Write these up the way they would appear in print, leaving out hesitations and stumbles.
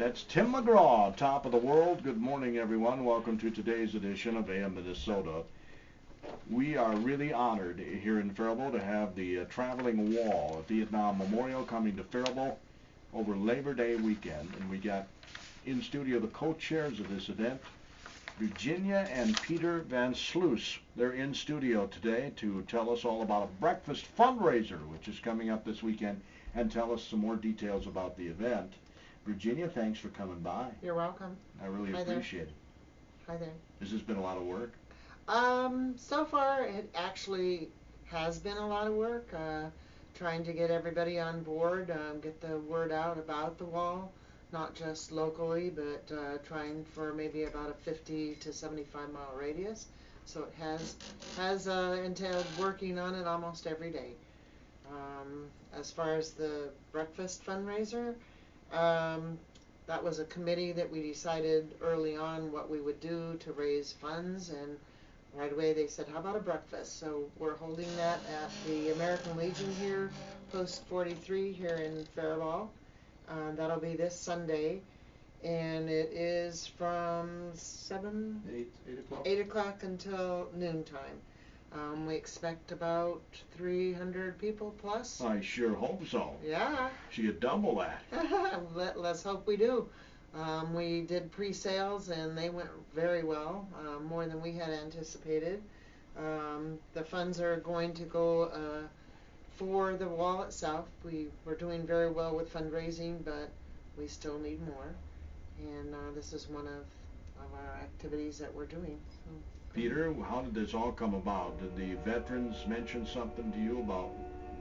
That's Tim McGraw, top of the world. Good morning, everyone. Welcome to today's edition of AM Minnesota. We are really honored here in Faribault to have the traveling wall at Vietnam Memorial coming to Faribault over Labor Day weekend. And we got in studio the co-chairs of this event, Virginia and Peter Van Sluis. They're in studio today to tell us all about a breakfast fundraiser, which is coming up this weekend, and tell us some more details about the event. Virginia, thanks for coming by. You're welcome. I really appreciate it. Hi there. Has this been a lot of work? So far it actually has been a lot of work, trying to get everybody on board, get the word out about the wall, not just locally, but trying for maybe about a 50 to 75 mile radius. So it has entailed working on it almost every day. As far as the breakfast fundraiser, that was a committee that we decided early on what we would do to raise funds, and right away they said, how about a breakfast? So we're holding that at the American Legion here, Post 43 here in Faribault. That'll be this Sunday, and it is from 8 o'clock until noontime. We expect about 300 people plus. I sure hope so. Yeah. Should you double that? Let's hope we do. We did pre-sales and they went very well, more than we had anticipated. The funds are going to go for the wall itself. We're doing very well with fundraising, but we still need more. And this is one of our activities that we're doing. So. Peter, how did this all come about? Did the veterans mention something to you about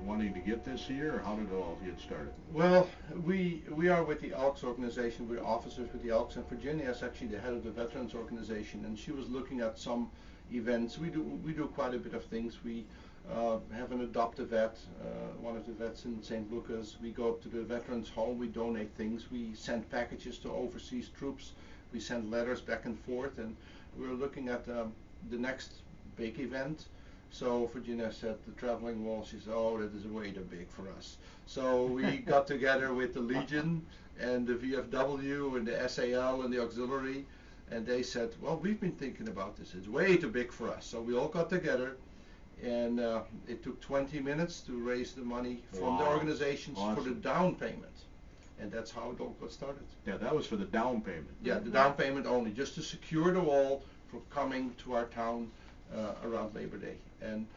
wanting to get this here, or how did it all get started? Well, we are with the Elks organization. We're officers with the Elks, and Virginia is actually the head of the veterans organization, and she was looking at some events. We do quite a bit of things. We have an adopt-a-vet, one of the vets in St. Lucas. We go to the veterans home. We donate things. We send packages to overseas troops. We send letters back and forth, and we're looking at the next big event. So Virginia said the traveling wall. She said, oh, that is way too big for us. So we got together with the Legion and the VFW and the SAL and the auxiliary, and they said, well, we've been thinking about this. It's way too big for us. So we all got together, and it took 20 minutes to raise the money from the organizations for the down payment. And that's how it all got started. Yeah, that was for the down payment. Yeah, the down payment only, just to secure the wall for coming to our town around Labor Day. And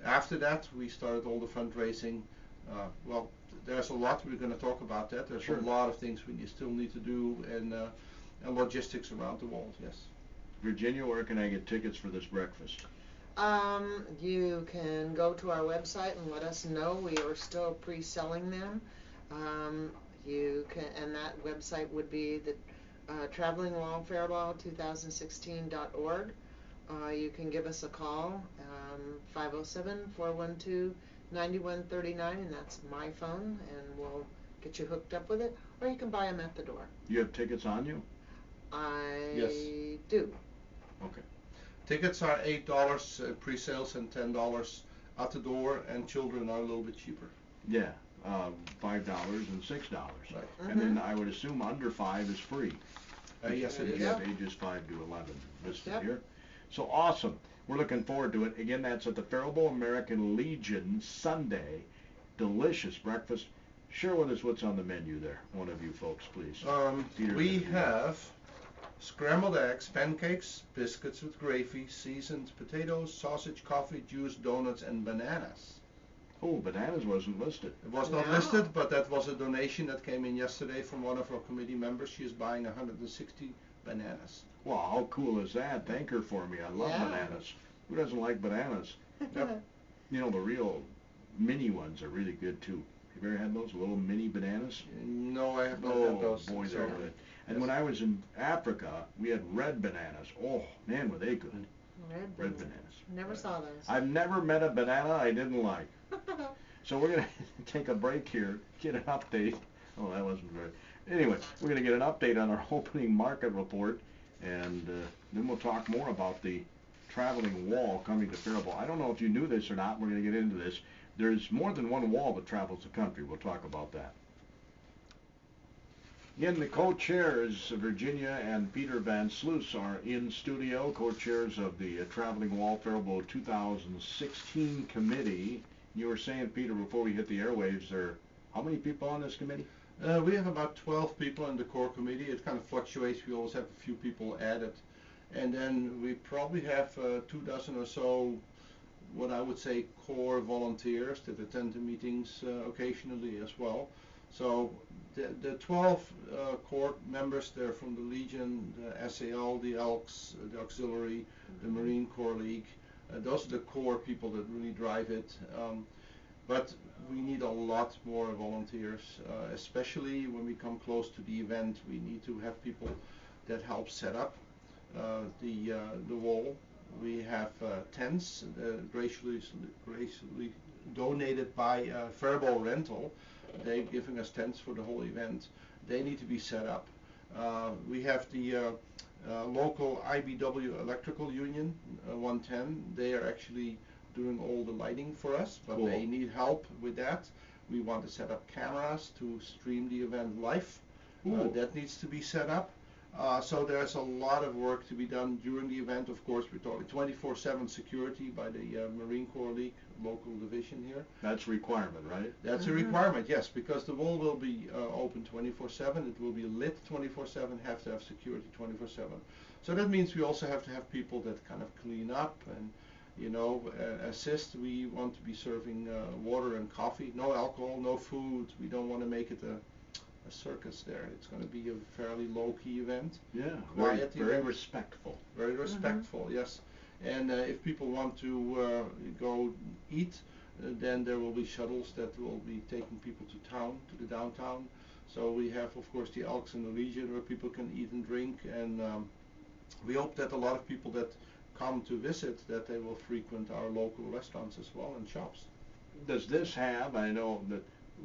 after that, we started all the fundraising. Well, there's a lot. We're going to talk about that. There's a lot of things we still need to do, and logistics around the wall, yes. Virginia, where can I get tickets for this breakfast? You can go to our website and let us know. We are still pre-selling them. You can, and that website would be the Traveling Wall Faribault 2016.org. You can give us a call, 507-412-9139, and that's my phone, and we'll get you hooked up with it. Or you can buy them at the door. You have tickets on you? Yes. Do. Okay. Tickets are $8 pre-sales and $10 at the door, and children are a little bit cheaper. Yeah. $5 and $6. Right. And then I would assume under 5 is free. Yes, it is. You have ages 5 to 11 listed here. So awesome. We're looking forward to it. Again, that's at the Faribault American Legion Sunday. Delicious breakfast. Share with us what's on the menu there, one of you folks, please. We have scrambled eggs, pancakes, biscuits with gravy, seasoned potatoes, sausage, coffee, juice, donuts, and bananas. Oh, bananas wasn't listed. It was not listed, but that was a donation that came in yesterday from one of our committee members. She is buying 160 bananas. Wow, how cool is that? Thank her for me. I love bananas. Who doesn't like bananas? Yep. You know, the real mini ones are really good too. Have you ever had those little mini bananas? No, I have not had those. Oh boy, they're good. And when I was in Africa, we had red bananas. Oh man, were they good. Red bananas. Never saw those. I've never met a banana I didn't like. So we're going to take a break here, get an update. Oh, that wasn't very... Anyway, we're going to get an update on our opening market report, and then we'll talk more about the traveling wall coming to Faribault. I don't know if you knew this or not. We're going to get into this. There's more than one wall that travels the country. We'll talk about that. Again, the co-chairs, Virginia and Peter Van Sluis, are in studio, co-chairs of the Traveling Wall Faribault 2016 committee. You were saying, Peter, before we hit the airwaves, there are how many people on this committee? We have about 12 people in the core committee. It kind of fluctuates. We always have a few people added. And then we probably have 2 dozen or so, what I would say, core volunteers that attend the meetings occasionally as well. So the 12 core members, they're from the Legion, the SAL, the Elks, the Auxiliary, the Marine Corps League. Those are the core people that really drive it. But we need a lot more volunteers, especially when we come close to the event. We need to have people that help set up the wall. We have tents graciously donated by Faribault Rental. They're giving us tents for the whole event. They need to be set up. We have the local IBW Electrical Union, 110. They are actually doing all the lighting for us, but cool. They need help with that. We want to set up cameras to stream the event live. That needs to be set up. So there's a lot of work to be done during the event. Of course, we're talking 24/7 security by the Marine Corps League local division here. That's a requirement, right? That's a requirement, yes, because the wall will be open 24/7. It will be lit 24/7. Have to have security 24/7. So that means we also have to have people that kind of clean up and, you know, assist. We want to be serving water and coffee, no alcohol, no food. We don't want to make it a circus there. It's going to be a fairly low-key event. Yeah, Quiet very event. respectful. Very respectful, yes. And if people want to go eat, then there will be shuttles that will be taking people to town, to the downtown. So we have, of course, the Elks and the Legion where people can eat and drink. And we hope that a lot of people that come to visit, that they will frequent our local restaurants as well and shops. Does this have, I know that,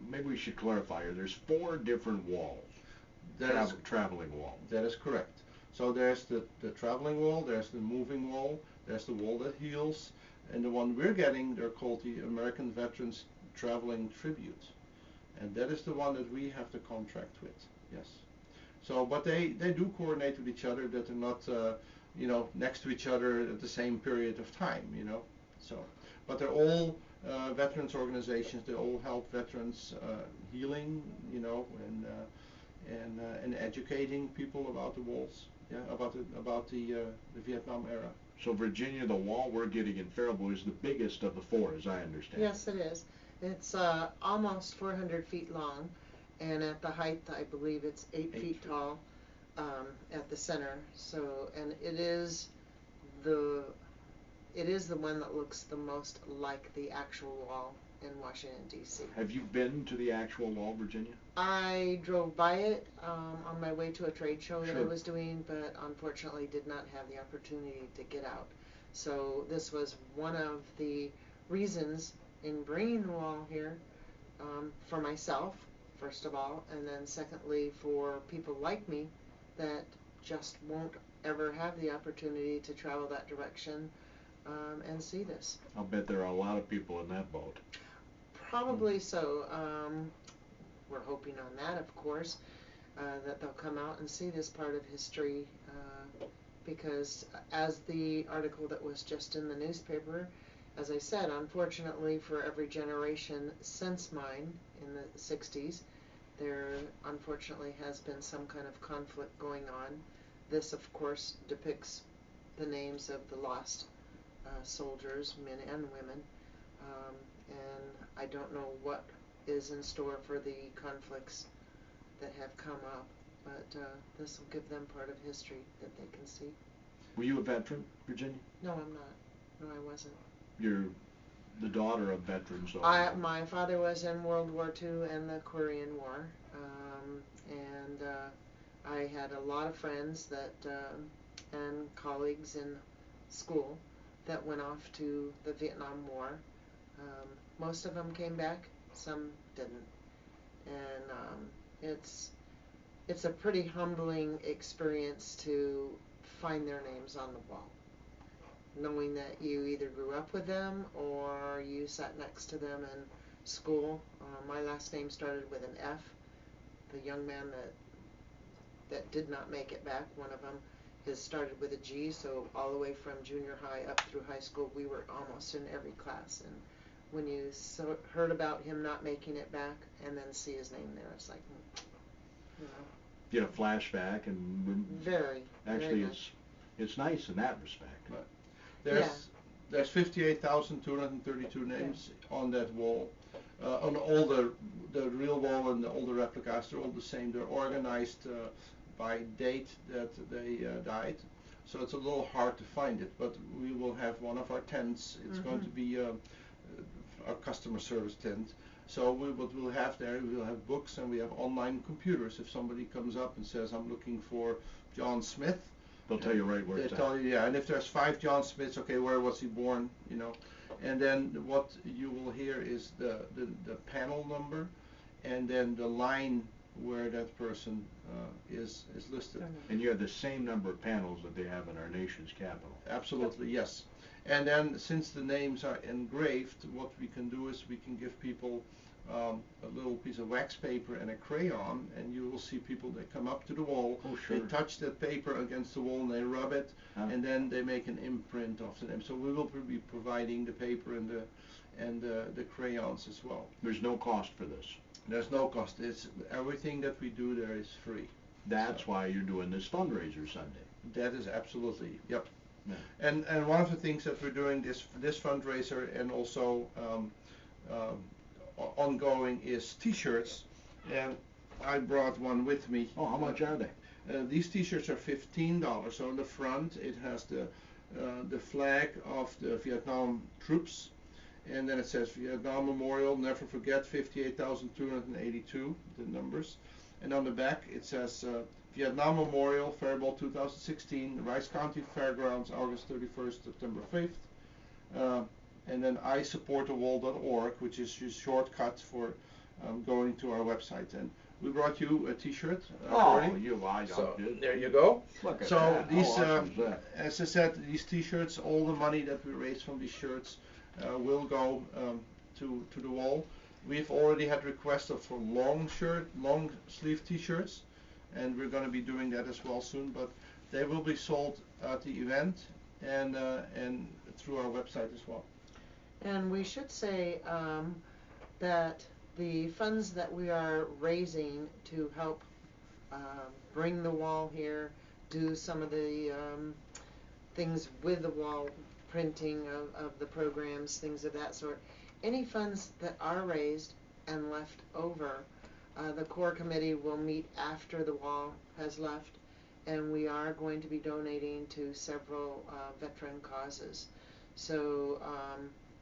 maybe we should clarify here, there's 4 different walls, traveling wall. That is correct. So there's the traveling wall, there's the moving wall, there's the wall that heals, and the one we're getting, they're called the American Veterans Traveling Tribute. And that is the one that we have the contract with, yes. So, but they do coordinate with each other, that they're not, you know, next to each other at the same period of time, you know. So, but they're all veterans organizations. They all help veterans healing, you know, and educating people about the walls, yeah, about the Vietnam era. So Virginia, the wall we're getting in Faribault is the biggest of the 4, as I understand. Yes, it is. It's almost 400 feet long, and at the height, I believe it's 8 feet tall at the center. So, and it is the one that looks the most like the actual wall in Washington, D.C. Have you been to the actual wall, Virginia? I drove by it on my way to a trade show that I Sure. was doing, but unfortunately did not have the opportunity to get out. So this was one of the reasons in bringing the wall here, for myself, first of all, and then secondly for people like me that just won't ever have the opportunity to travel that direction and see this. I'll bet there are a lot of people in that boat. Probably so. We're hoping on that, of course, that they'll come out and see this part of history, because as the article that was just in the newspaper, as I said, unfortunately for every generation since mine in the 60s, there unfortunately has been some kind of conflict going on. This, of course, depicts the names of the lost soldiers, men and women, and I don't know what is in store for the conflicts that have come up, but this will give them part of history that they can see. Were you a veteran, Virginia? No, I'm not. No, I wasn't. You're the daughter of veterans. My father was in World War II and the Korean War, and I had a lot of friends that and colleagues in school that went off to the Vietnam War. Most of them came back, some didn't, and it's a pretty humbling experience to find their names on the wall, knowing that you either grew up with them or you sat next to them in school. My last name started with an F. The young man that that did not make it back. One of them has started with a G, so all the way from junior high up through high school, we were almost in every class. And when you heard about him not making it back and then see his name there, it's like, you know. Get a flashback, and Very. actually very it's nice in that respect. Right. There's 58,232 names on that wall. On all the real wall and all the replicas, they're all the same. They're organized by date that they died. So it's a little hard to find it, but we will have one of our tents. It's going to be our customer service tent. So what we'll have there, we'll have books and we have online computers. If somebody comes up and says, I'm looking for John Smith, they'll tell you right where it's at. They tell you, yeah. And if there's 5 John Smiths, okay, where was he born, you know. And then what you will hear is the panel number and then the line where that person is listed. And you have the same number of panels that they have in our nation's capital. Absolutely, yes. And then since the names are engraved, what we can do is we can give people a little piece of wax paper and a crayon, and you will see people that come up to the wall, they touch that paper against the wall and they rub it, and then they make an imprint of the name. So we will be providing the paper and the crayons as well. There's no cost for this. There's no cost. It's everything that we do there is free. That's why you're doing this fundraiser Sunday. That is absolutely, yep. Yeah. And one of the things that we're doing this fundraiser and also ongoing is T-shirts, and I brought one with me. Oh, how much are they? These T-shirts are $15. So on the front it has the flag of the Vietnam troops, and then it says Vietnam Memorial, never forget 58,282, the numbers. And on the back it says Vietnam Memorial, Faribault 2016, Rice County Fairgrounds, August 31st, September 5th. And then isupportthewall.org, which is your shortcut for going to our website. And we brought you a T-shirt. So there you go. Look at so that. these, Awesome is that? as I said, these T-shirts, all the money that we raise from these shirts will go to the wall. We've already had requests for long sleeve T-shirts, and we're going to be doing that as well soon. But they will be sold at the event and through our website as well. And we should say that the funds that we are raising to help bring the wall here, do some of the things with the wall, printing of the programs, things of that sort, any funds that are raised and left over, the core committee will meet after the wall has left, and we are going to be donating to several veteran causes. So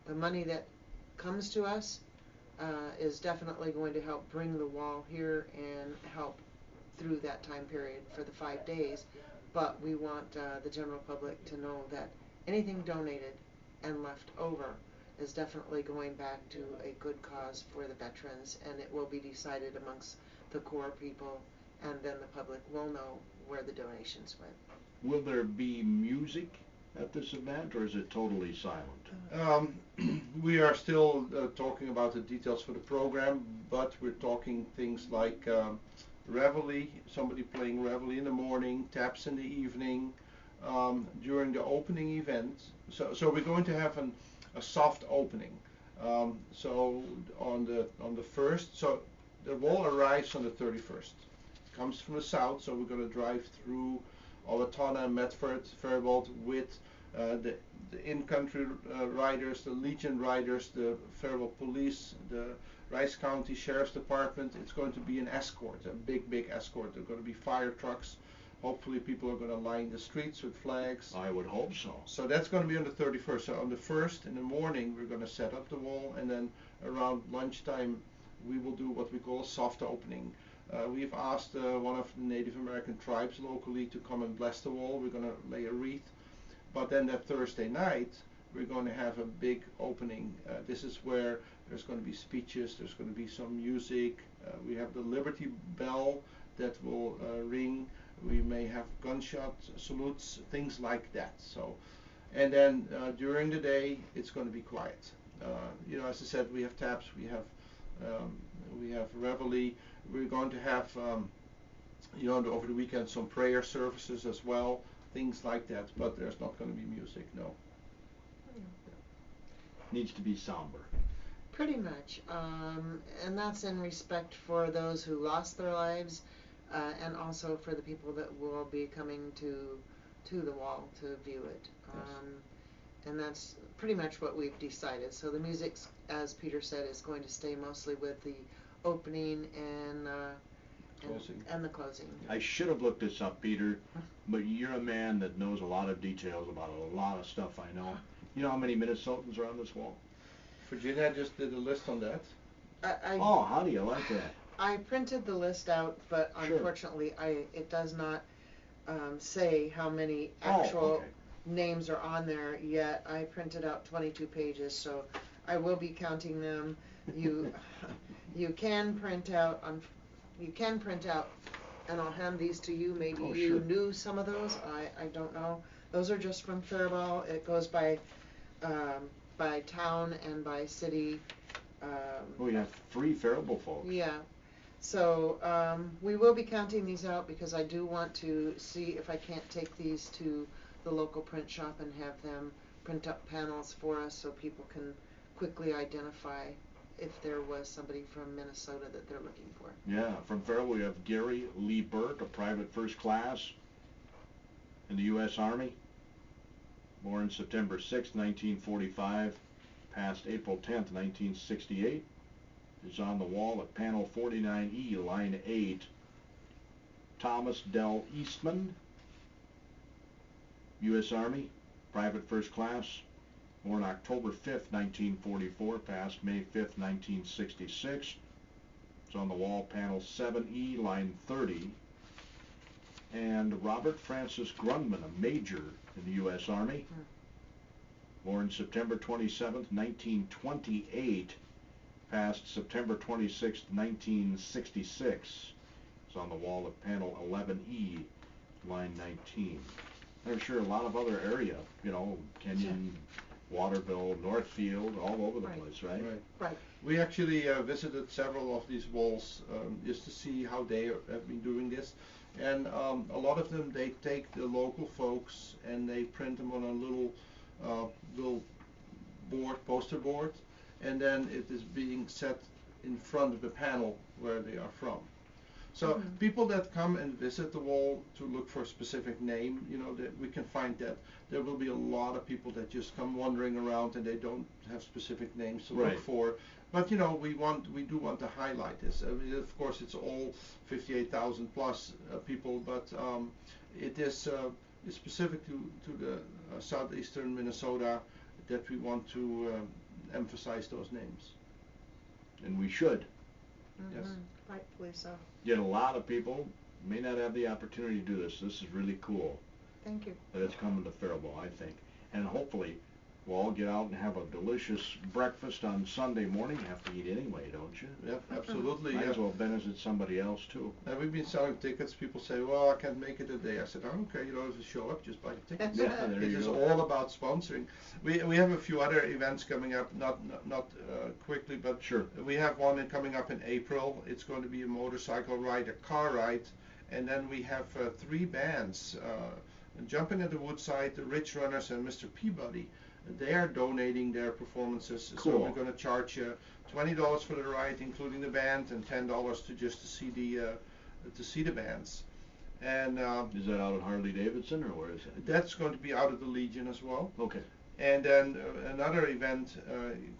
the money that comes to us is definitely going to help bring the wall here and help through that time period for the 5 days. But we want the general public to know that anything donated and left over is definitely going back to a good cause for the veterans, and it will be decided amongst the core people, and then the public will know where the donations went. Will there be music at this event, or is it totally silent? We are still talking about the details for the program, but we're talking things like reveille, somebody playing reveille in the morning, taps in the evening, during the opening event. So we're going to have a soft opening. So on the 1st, so the wall arrives on the 31st. It comes from the south, so we're going to drive through Owatonna, Medford, Faribault with the in-country riders, the Legion riders, the Faribault Police, the Rice County Sheriff's Department. It's going to be an escort, a big escort. There are going to be fire trucks. Hopefully people are going to line the streets with flags. I would hope so. So that's going to be on the 31st. So on the 1st in the morning we're going to set up the wall, and then around lunchtime we will do what we call a soft opening. We've asked one of the Native American tribes locally to come and bless the wall. We're going to lay a wreath. But then that Thursday night we're going to have a big opening. This is where there's going to be speeches, there's going to be some music. We have the Liberty Bell that will ring. We may have gunshot salutes, things like that. So, and then during the day it's going to be quiet. As I said, we have taps, we have reveille. We're going to have over the weekend some prayer services as well, things like that. But there's not going to be music, no. Needs to be somber. Pretty much, and that's in respect for those who lost their lives, and also for the people that will be coming to the wall to view it. And that's pretty much what we've decided. So the music, as Peter said, is going to stay mostly with the opening and the closing. I should have looked this up, Peter, but you're a man that knows a lot of details about a lot of stuff I know. You know how many Minnesotans are on this wall? Virginia just did a list on that. Oh, how do you like that? I printed the list out, but unfortunately, it does not say how many actual names are on there yet. I printed out 22 pages, so I will be counting them. You can print out and I'll hand these to you. Maybe you knew some of those. I don't know. Those are just from Faribault. It goes by town and by city. We have 3 Faribault folks. Yeah. So we will be counting these out because I do want to see if I can't take these to the local print shop and have them print up panels for us so people can quickly identify if there was somebody from Minnesota that they're looking for. Yeah, from Faribault we have Gary Lee Burke, a private first class in the U.S. Army, born September 6, 1945, passed April 10th, 1968, is on the wall at panel 49E, line 8. Thomas Dell Eastman, U.S. Army, private first class, born October 5th, 1944, passed May 5th, 1966. It's on the wall, panel 7E, line 30. And Robert Francis Grundman, a major in the U.S. Army, born September 27th, 1928, passed September 26th, 1966. It's on the wall at panel 11E, line 19. I'm sure a lot of other area, Kenyon, Waterville, Northfield, all over the place, right? Right. We actually visited several of these walls just to see how they have been doing this. And a lot of them, they take the local folks and they print them on a little poster board, and then it is being set in front of the panel where they are from. So people that come and visit the wall to look for a specific name, that we can find that there will be a lot of people that just come wandering around and they don't have specific names to look for. But we do want to highlight this. I mean, of course, it's all 58,000 plus people, but it is specific to the southeastern Minnesota that we want to emphasize those names. And we should. Yes. Rightfully so. Yet a lot of people may not have the opportunity to do this. This is really cool. Thank you. That it's coming to Faribault, I think. And hopefully we'll all get out and have a delicious breakfast on Sunday morning. You have to eat anyway, don't you? Yep, absolutely. Might as well benefit somebody else too. We've been selling tickets. People say, well, I can't make it today. I said, oh, okay, you don't have to show up, just buy the tickets. Yeah, there it you is go. all about sponsoring. We have a few other events coming up, not quickly, but we have one coming up in April. It's going to be a motorcycle ride, a car ride, and then we have 3 bands, Jumping at the Woodside, the Rich Runners, and Mr. Peabody. They are donating their performances, cool. So we're going to charge you $20 for the ride, including the band, and $10 to see the bands. And is that out at Harley Davidson, or where is it? That's going to be out of the Legion as well. Okay. And then another event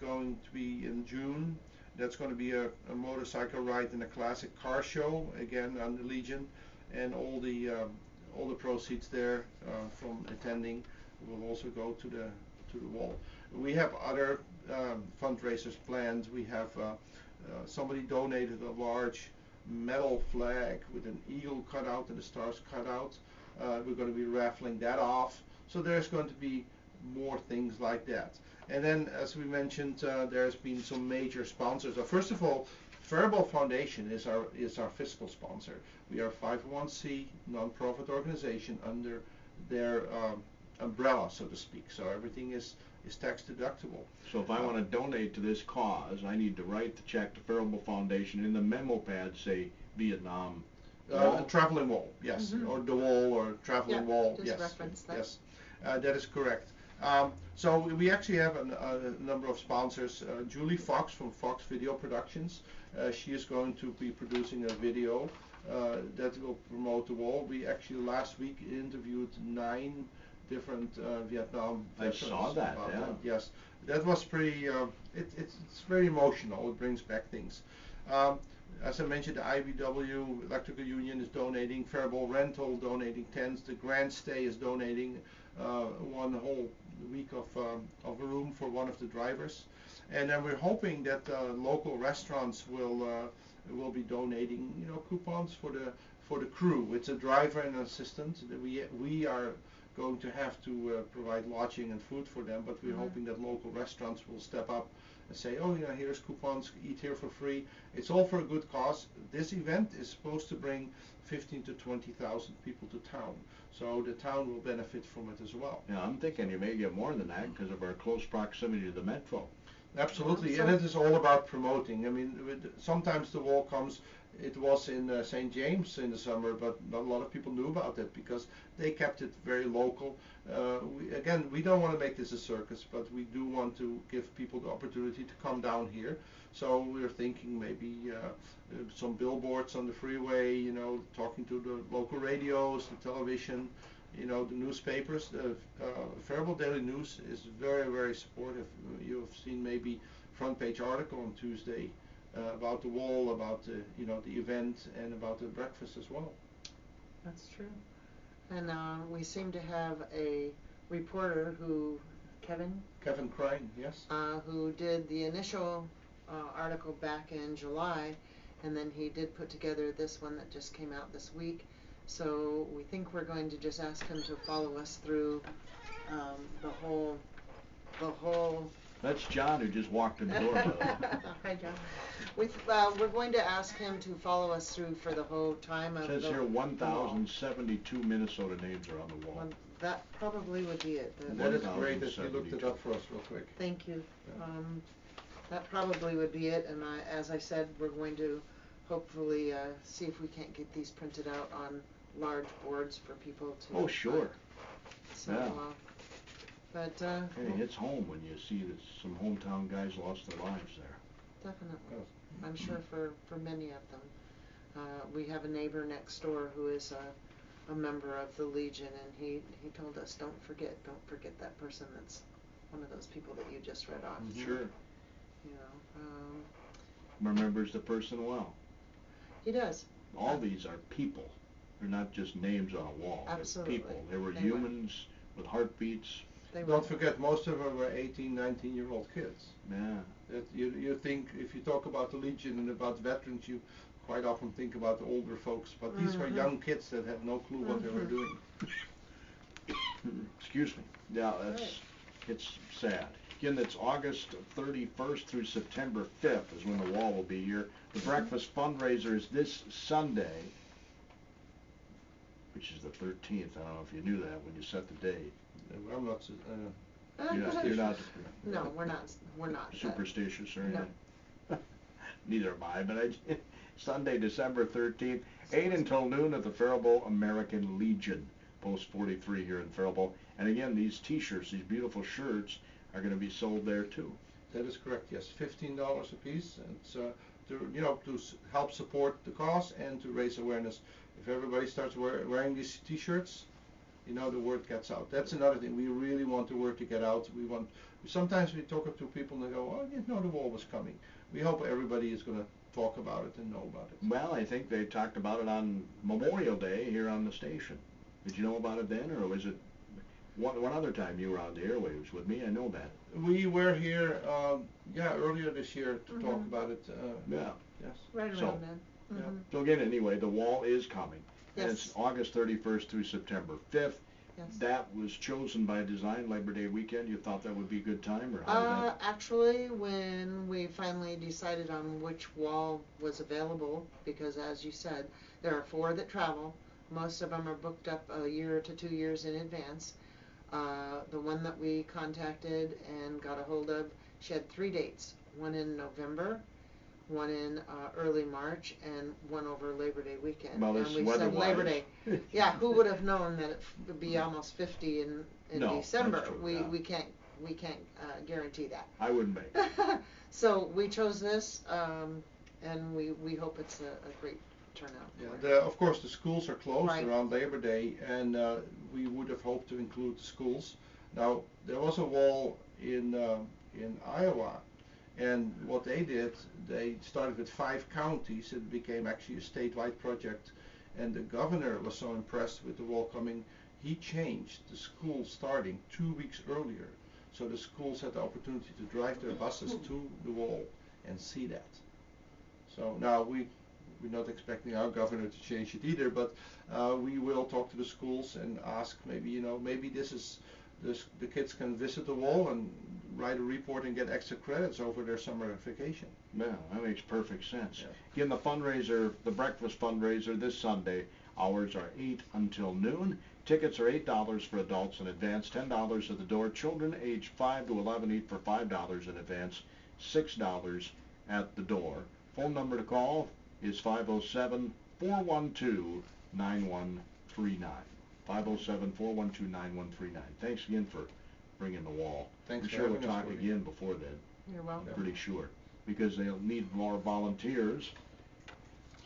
going to be in June. That's going to be a motorcycle ride in a classic car show, again on the Legion, and all the proceeds there from attending will also go to the wall. We have other fundraisers planned. We have somebody donated a large metal flag with an eagle cut out and the stars cut out. We're going to be raffling that off. So there's going to be more things like that. And then, as we mentioned, there's been some major sponsors. First of all, Faribault Foundation is our fiscal sponsor. We are a 501c nonprofit organization under their umbrella, so to speak. So everything is tax deductible. So if I want to donate to this cause, I need to write the check to Faribault Foundation. In the memo pad, say Vietnam Wall? Traveling wall, yes, or the wall or traveling wall, just yes, reference that. yes, that is correct. So we actually have a number of sponsors. Julie Fox from Fox Video Productions. She is going to be producing a video that will promote the wall. We actually last week interviewed 9 different Vietnam veterans. I saw that, yeah. Yes, that was pretty. It's very emotional. It brings back things. As I mentioned, the IBW Electrical Union is donating. Faribault Rental donating tents. The Grand Stay is donating one whole week of a room for one of the drivers. And then we're hoping that local restaurants will be donating, coupons for the crew. It's a driver and an assistant. We are going to have to provide lodging and food for them, but we're hoping that local restaurants will step up and say, oh, here's coupons, eat here for free. It's all for a good cause. This event is supposed to bring 15 to 20,000 people to town, so the town will benefit from it as well. Yeah, I'm thinking you may get more than that because of our close proximity to the metro. Absolutely, and it is all about promoting. I mean, sometimes the wall comes. It was in St. James in the summer, but not a lot of people knew about it because they kept it very local. We don't want to make this a circus, but we do want to give people the opportunity to come down here. So we're thinking maybe some billboards on the freeway, talking to the local radios, the television, the newspapers. The Faribault Daily News is very, very supportive. You have seen maybe front page article on Tuesday about the wall, about the event, and about the breakfast as well. That's true. And we seem to have a reporter Kevin Crane, yes. Who did the initial article back in July, and then he did put together this one that just came out this week. So we think we're going to just ask him to follow us through the whole. That's John who just walked in the door. Hi, John. We're going to ask him to follow us through for the whole time of It says here 1,072 Minnesota names are on the wall. Well, that probably would be it. That is great that you looked it up for us real quick. Thank you. Yeah. That probably would be it, and as I said, we're going to hopefully see if we can't get these printed out on large boards for people to. Oh, sure. So, yeah. But It hits home when you see that some hometown guys lost their lives there. Definitely. I'm sure for many of them. We have a neighbor next door who is a member of the Legion, and he told us, don't forget that person that's one of those people that you just read off. Sure. Remembers the person well. He does. All these are people. They're not just names on a wall. Absolutely. They're people. They were humans with heartbeats. Don't forget, most of them were 18, 19-year-old kids. Yeah. That you think, if you talk about the Legion and about veterans, you quite often think about the older folks, but these were young kids that had no clue what they were doing. Excuse me. Yeah, it's sad. Again, that's August 31st through September 5th is when the wall will be here. The breakfast fundraiser is this Sunday, which is the 13th. I don't know if you knew that when you set the date. I'm not. You're not. No, we're not. We're not superstitious or anything. No. Neither am I. But Sunday, December 13th, 8 until noon at the Faribault American Legion, Post 43 here in Faribault. And again, these T-shirts, these beautiful shirts, are going to be sold there too. That is correct. Yes, $15 a piece, and it's to help support the cause and to raise awareness. If everybody starts wearing these T-shirts, the word gets out. That's another thing. We really want the word to get out. Sometimes we talk to people and they go, oh, I didn't know the wall was coming. We hope everybody is going to talk about it and know about it. Well, I think they talked about it on Memorial Day here on the station. Did you know about it then, or was it one other time you were on the airwaves with me? I know that. We were here, earlier this year to talk about it. Yeah. Yes. Right around then. Yeah. So again, anyway, the wall is coming. Yes. And it's August 31st through September 5th. Yes. That was chosen by design, Labor Day weekend. You thought that would be a good time, or how did that? Actually, when we finally decided on which wall was available, because as you said, there are 4 that travel. Most of them are booked up a year to 2 years in advance. The one that we contacted and got a hold of, she had 3 dates. One in November, one in early March, and one over Labor Day weekend. Well, and this we said Labor weather-wise. Day. Yeah, who would have known that it would be almost 50 in No, December? that's true, we yeah. we can't guarantee that. I wouldn't make it. So we chose this, and we hope it's a great turnout. Yeah, of course the schools are closed Right. around Labor Day, and we would have hoped to include the schools. Now there was a wall in Iowa, and what they did, they started with 5 counties. It became actually a statewide project, and the governor was so impressed with the wall coming, he changed the school starting 2 weeks earlier, so the schools had the opportunity to drive their buses to the wall and see that. So now we're not expecting our governor to change it either, but we will talk to the schools and ask, maybe the kids can visit the wall and write a report and get extra credits over their summer vacation. Yeah, that makes perfect sense. Yeah. Again, the fundraiser, the breakfast fundraiser this Sunday, hours are 8 until noon. Tickets are $8 for adults in advance, $10 at the door. Children aged 5 to 11 eat for $5 in advance, $6 at the door. Phone number to call is 507-412-9139. 507-412-9139. Thanks again for bringing the wall. Thanks I'm for sure we'll having us, talk Woody. again before then. You're welcome. Pretty sure, because they'll need more volunteers.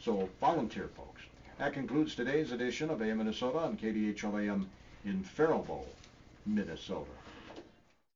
So volunteer, folks. That concludes today's edition of AM Minnesota on KDHLAM in Faribault, Minnesota.